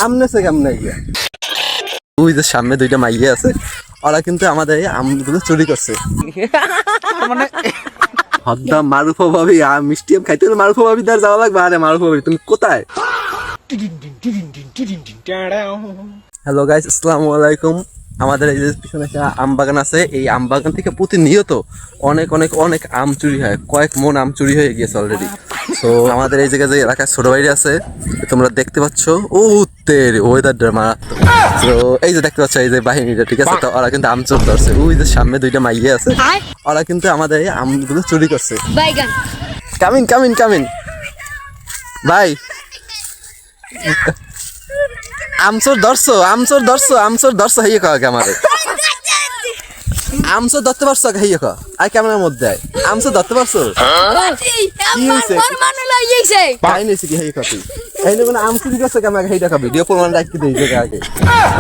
আমনেছে কেমন গিয়া ওই যে সামনে দুইটা মাইয়ে আছে, ওরা কিন্তু আমাদের এই আমগুলো চুরি করছে। মানে হদ্দা মারুফা ভাবি মিষ্টি আম খাইতে হলে মারুফা ভাবি তার যাওয়া লাগবে। আরে মারুফা ভাবি তুমি কোথায়? হ্যালো গাইস, আসসালামু আলাইকুম। আমাদের এই যে পিছনে একটা আম বাগান আছে, এই আম বাগান থেকে প্রতিনিয়ত অনেক অনেক অনেক আম চুরি হয়। কয়েক মন আম চুরি হয়ে গিয়েছে অলরেডি। তো আমাদের এই জায়গায় যে এলাকায় ছোট ভাই আছে, তোমরা দেখতে পাচ্ছ, ও তেরে ওয়েদারটা মারাত্মক। তো এই যে দেখতে পাচ্ছ এই যে বাহিনীটা, ঠিক আছে? তো ওরা কিন্তু আম চোর ধরছে। ওই যে সামনে দুইটা মাইয়ে আছে, ওরা কিন্তু আমাদের এই আমগুলো চুরি করছে। কামিন কামিন কামিন ভাই, আমচোর ধরছো, আমচোর ধরছো, আমচোর ধরছো, হাইয়ে কাকে আমারে আমচোর ধরতে পারছো? হাইয়ে কা আর ক্যামেরার মধ্যে আমচোর ধরতে পারছো? কি হইছে? তাই নিছি কি হাইয়ে কাটি এই না, আম চুরি করছে ক্যামেরা, হাইটা কা ভিডিও প্রমাণ রাখতে দেই যে আগে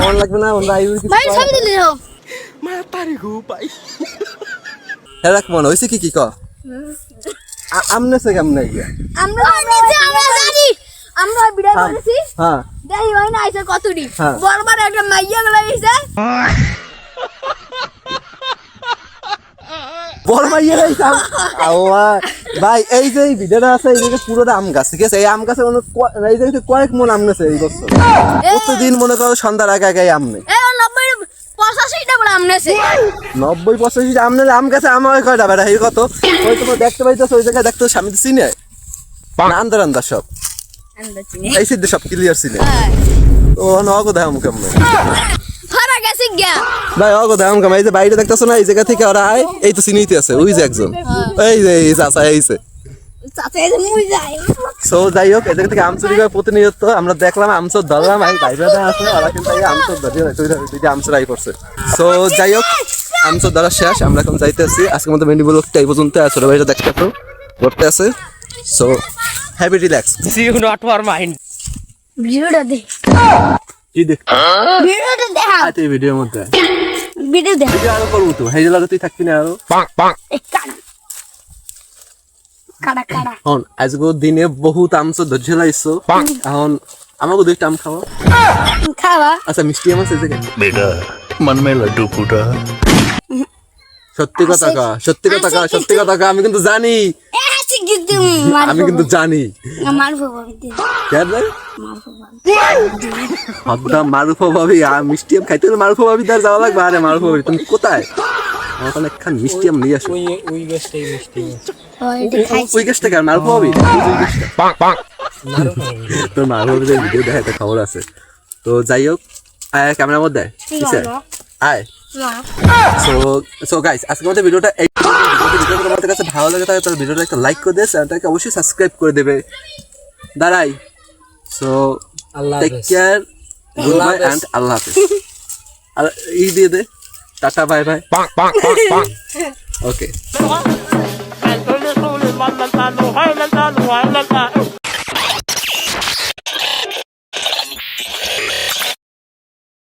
মন লাগবে না। আমরা আইবি কি ভাই ছবি দিলে দাও মা তারি গো ভাই। হ্যাঁ রাখ মন হইছে কি কি ক আমনেছে কেমন গিয়া আমরা জানি আমরা ভিডিও করেছি। হ্যাঁ দেই হয় না আইছে কতটি বড়বার একটা মাইয়া গলা আইছে, বড় মাইয়া আইছে। আওয়া ভাই এই যে ভিডিওটা আছে, এই যে পুরোটা আম গাছ, ঠিক আছে? এই আম গাছে এই যে কয়েক মন আম নেছে এই বছর। প্রতিদিন মনে করো সন্ধ্যার আগে আগে আম নেই। 90-85টা বলে আম নেছে। 90-85 আম নেলে আম গাছে আম হয় কয়টা বেটা? এই কত ওই তোমার দেখতে পাইতেছো, ওই জায়গায় দেখতে স্বামী চিনে না আন্দার আন্দার সব এই সিদ্ধ সব ক্লিয়ার চিনে। ও নগো দেখাম কেমন ফারা গেছে গিয়া ভাই, অগো দেখাম কেমন। এই যে বাইরে দেখতেছো না, এই জায়গা থেকে ওরা আয়, এই তো চিনিতে আছে ওই যে একজন, এই যে এই চাচা এইছে। সো যাই হোক, এদের থেকে আম চুরি করে প্রতিনিয়ত আমরা দেখলাম, আমচোর ধরলাম। এই ভাইরা আছে, ওরা কিন্তু এই আমচোর ধরে আমচোর আই করছে। সো যাই হোক, আমচোর ধরা শেষ, আমরা এখন যাইতেছি। আজকের মতো মেন্ডি ব্লগটা এই পর্যন্ত। ছোট ভাইরা দেখতে তো করতে আছে। So happy relax, see you not for mind. ভিডিওটা দে, কি দেখ ভিডিওটা দেখা, আতে ভিডিওর মধ্যে ভিডিও দেখা, ভিডিও আরো করব তো। হেই লাগা তুই থাকবি না আরো কাড়া কাড়া। হন আজকে দিনে বহুত আমচোর ধরছে লাইছো। এখন আমাকে দুইটা আম খাওয়া। খাওয়া আচ্ছা মিষ্টি আম আছে যে बेटा मन में लड्डू फूटा। সত্যি কথা কা, সত্যি কথা কা, সত্যি কথা কা। আমি কিন্তু জানি, আমি কিন্তু জানি। মারুফা ভাবি মিষ্টি আম খাইতে হলে মারুফা ভাবি তার যাওয়া লাগবে। আরে মারুফা ভাবি তুমি কোথায়? আমার ওখানে একখান মিষ্টি আম নিয়ে আসো। ওই গাছটা কেন মারুফা ভাবি? তোর মারুফা ভাবি ভিডিও দেখা একটা খবর আছে। তো যাই হোক, আয় ক্যামেরার মধ্যে আয়। সো গাইস, আজকের মধ্যে ভিডিওটা তোমাদের কাছে ভালো লাগে তাহলে তার ভিডিওটা একটা লাইক করে দিয়ে চ্যানেলটাকে অবশ্যই সাবস্ক্রাইব করে দেবে। দাঁড়াই। So take care, good bye and আল্লাহ হাফেজ। আর এই দিয়ে দে টাটা বাই বাই। ওকে।